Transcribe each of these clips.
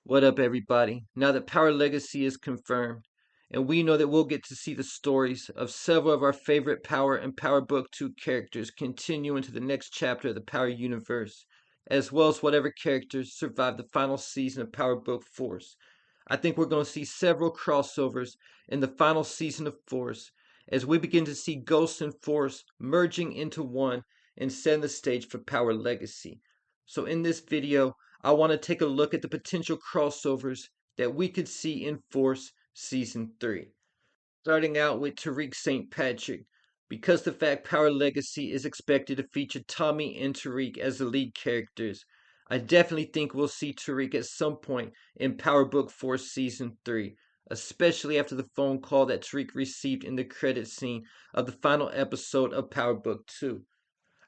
What up, everybody? Now that Power Legacy is confirmed, and we know that we'll get to see the stories of several of our favorite Power and Power Book 2 characters continue into the next chapter of the Power universe, as well as whatever characters survive the final season of Power Book Force. I think we're going to see several crossovers in the final season of Force as we begin to see Ghost and Force merging into one and setting the stage for Power Legacy. So in this video, I want to take a look at the potential crossovers that we could see in Force Season 3. Starting out with Tariq St. Patrick, because the fact Power Legacy is expected to feature Tommy and Tariq as the lead characters, I definitely think we'll see Tariq at some point in Power Book Force Season 3, especially after the phone call that Tariq received in the credit scene of the final episode of Power Book 2.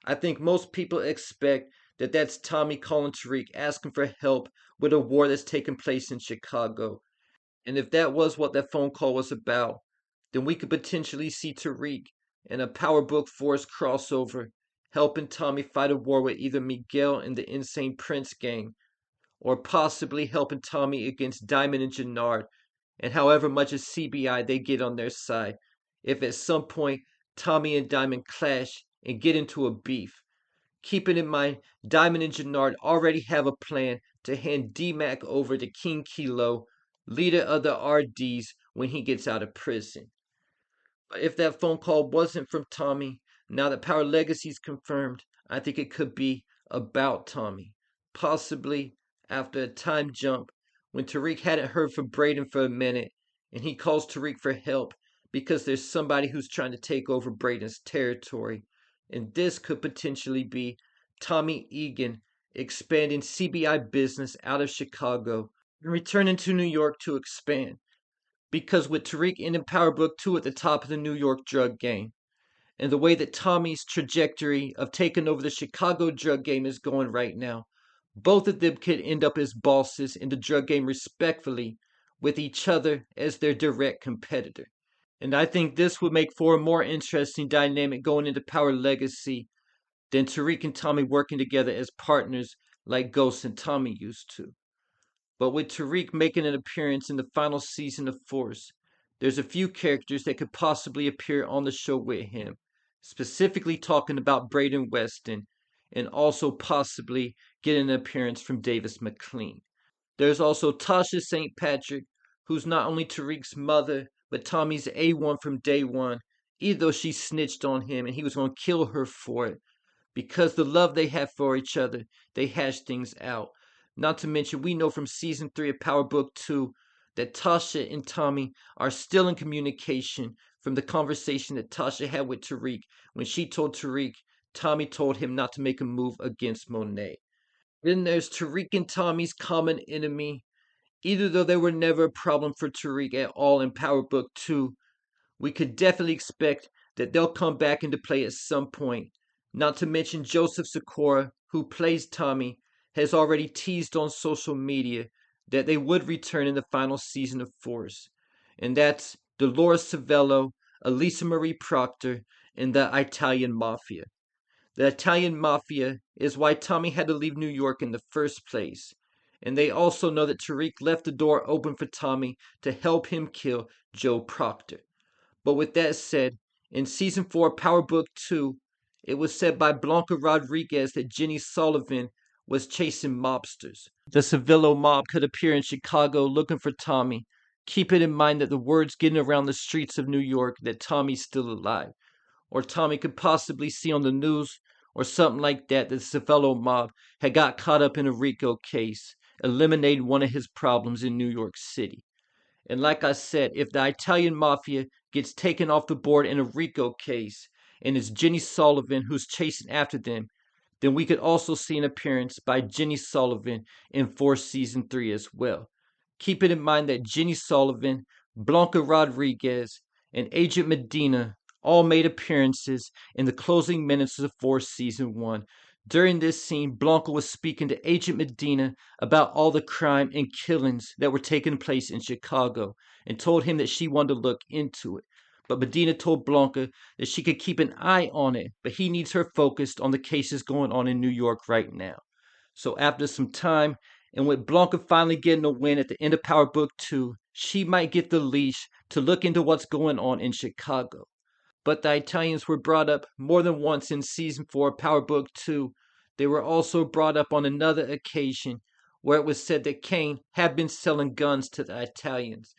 I think most people expect that that's Tommy calling Tariq asking for help with a war that's taking place in Chicago. And if that was what that phone call was about, then we could potentially see Tariq in a Power Book Force crossover helping Tommy fight a war with either Miguel and the Insane Prince gang, or possibly helping Tommy against Diamond and Jannard, and however much of CBI they get on their side, if at some point Tommy and Diamond clash and get into a beef. Keeping in mind, Diamond and Jannard already have a plan to hand D-Mac over to King Kilo, leader of the RDs, when he gets out of prison. But if that phone call wasn't from Tommy, now that Power Legacy is confirmed, I think it could be about Tommy. Possibly after a time jump when Tariq hadn't heard from Braden for a minute and he calls Tariq for help because there's somebody who's trying to take over Braden's territory. And this could potentially be Tommy Egan expanding CBI business out of Chicago and returning to New York to expand. Because with Tariq in Power Book 2 at the top of the New York drug game, and the way that Tommy's trajectory of taking over the Chicago drug game is going right now, both of them could end up as bosses in the drug game respectfully, with each other as their direct competitor. And I think this would make for a more interesting dynamic going into Power Legacy than Tariq and Tommy working together as partners like Ghost and Tommy used to. But with Tariq making an appearance in the final season of Force, there's a few characters that could possibly appear on the show with him, specifically talking about Braden Weston, and also possibly getting an appearance from Davis McLean. There's also Tasha St. Patrick, who's not only Tariq's mother, but Tommy's A1 from day one, even though she snitched on him and he was going to kill her for it. Because the love they have for each other, they hash things out. Not to mention, we know from season 3 of Power Book 2 that Tasha and Tommy are still in communication from the conversation that Tasha had with Tariq when she told Tariq Tommy told him not to make a move against Monet. Then there's Tariq and Tommy's common enemy. Either though they were never a problem for Tariq at all in Power Book 2, we could definitely expect that they'll come back into play at some point. Not to mention Joseph Sikora, who plays Tommy, has already teased on social media that they would return in the final season of Force. And that's Dolores Savello, Elisa Marie Proctor, and the Italian Mafia. The Italian Mafia is why Tommy had to leave New York in the first place. And they also know that Tariq left the door open for Tommy to help him kill Joe Proctor. But with that said, in Season 4 Power Book 2, it was said by Blanca Rodriguez that Jenny Sullivan was chasing mobsters. The Savillo mob could appear in Chicago looking for Tommy. Keep it in mind that the word's getting around the streets of New York that Tommy's still alive. Or Tommy could possibly see on the news or something like that the Savello mob had got caught up in a RICO case, eliminating one of his problems in New York City. And like I said, if the Italian Mafia gets taken off the board in a RICO case, and it's Jenny Sullivan who's chasing after them, then we could also see an appearance by Jenny Sullivan in Force Season 3 as well. Keep it in mind that Jenny Sullivan, Blanca Rodriguez, and Agent Medina all made appearances in the closing minutes of Force Season 1. During this scene, Blanca was speaking to Agent Medina about all the crime and killings that were taking place in Chicago and told him that she wanted to look into it. But Medina told Blanca that she could keep an eye on it, but he needs her focused on the cases going on in New York right now. So after some time, And with Blanca finally getting a win at the end of Power Book 2, she might get the leash to look into what's going on in Chicago. But the Italians were brought up more than once in Season 4 Power Book 2. They were also brought up on another occasion where it was said that Kane had been selling guns to the Italians.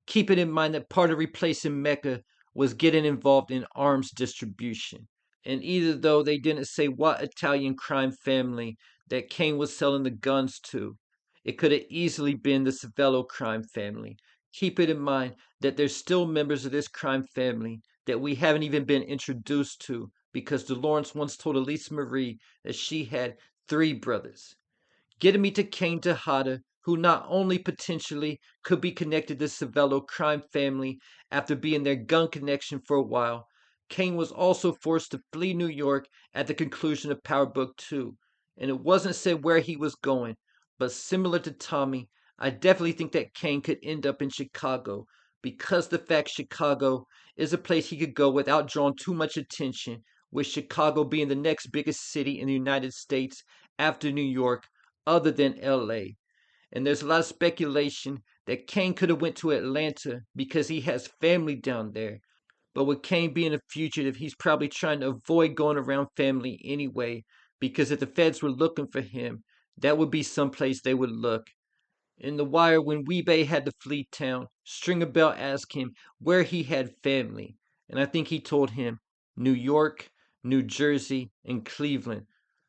Keeping in mind that part of replacing Mecca was getting involved in arms distribution. And either though they didn't say what Italian crime family that Kane was selling the guns to, it could have easily been the Savello crime family. Keep it in mind that there's still members of this crime family that we haven't even been introduced to because Dolores once told Elise Marie that she had 3 brothers. Getting me to Kane Tejada, who not only potentially could be connected to Savello crime family after being their gun connection for a while. Kane was also forced to flee New York at the conclusion of Power Book 2, and it wasn't said where he was going, but similar to Tommy, I definitely think that Kane could end up in Chicago because the fact Chicago is a place he could go without drawing too much attention, with Chicago being the next biggest city in the United States after New York other than LA. And there's a lot of speculation that Kane could have went to Atlanta because he has family down there. But with Kane being a fugitive, he's probably trying to avoid going around family anyway, because if the feds were looking for him, that would be someplace they would look. In The Wire, when Weebay had to flee town, Stringer Bell asked him where he had family, and I think he told him New York, New Jersey, and Cleveland.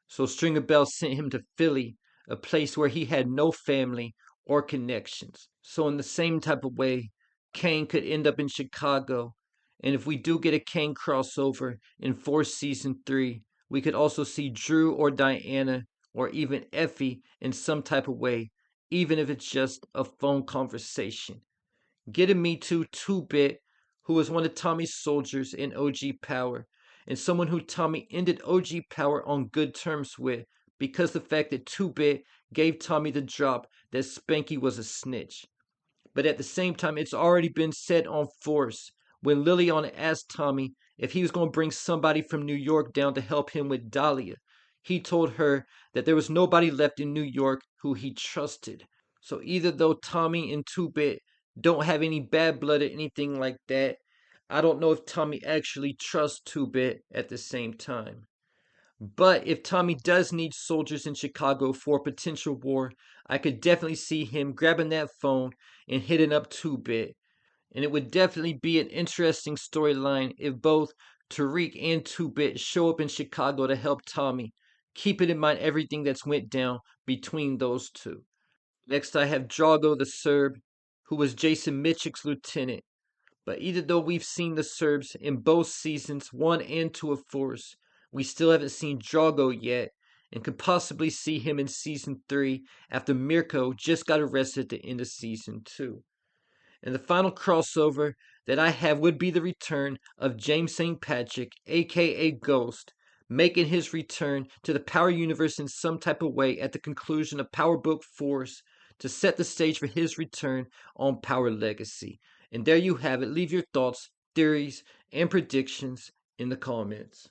So Stringer Bell sent him to Philly, a place where he had no family or connections. So in the same type of way, Kane could end up in Chicago, and if we do get a Kane crossover in Force Season 3, we could also see Drew or Diana or even Effie in some type of way, even if it's just a phone conversation. Getting me to 2-Bit, who was one of Tommy's soldiers in OG Power, and someone who Tommy ended OG Power on good terms with because the fact that 2-Bit gave Tommy the drop that Spanky was a snitch. But at the same time, it's already been said on Force when Liliana asked Tommy if he was going to bring somebody from New York down to help him with Dahlia. He told her that there was nobody left in New York who he trusted. So either though Tommy and 2-Bit don't have any bad blood or anything like that, I don't know if Tommy actually trusts 2-Bit at the same time. But if Tommy does need soldiers in Chicago for a potential war, I could definitely see him grabbing that phone and hitting up 2-Bit. And it would definitely be an interesting storyline if both Tariq and 2-Bit show up in Chicago to help Tommy, keeping in mind everything that's went down between those two. Next I have Drago the Serb, who was Jason Mitchick's lieutenant. But even though we've seen the Serbs in both seasons 1 and 2 of Force, we still haven't seen Drago yet, and could possibly see him in Season 3 after Mirko just got arrested at the end of Season 2. And the final crossover that I have would be the return of James St. Patrick, aka Ghost, making his return to the Power Universe in some type of way at the conclusion of Power Book Force to set the stage for his return on Power Legacy. And there you have it. Leave your thoughts, theories, and predictions in the comments.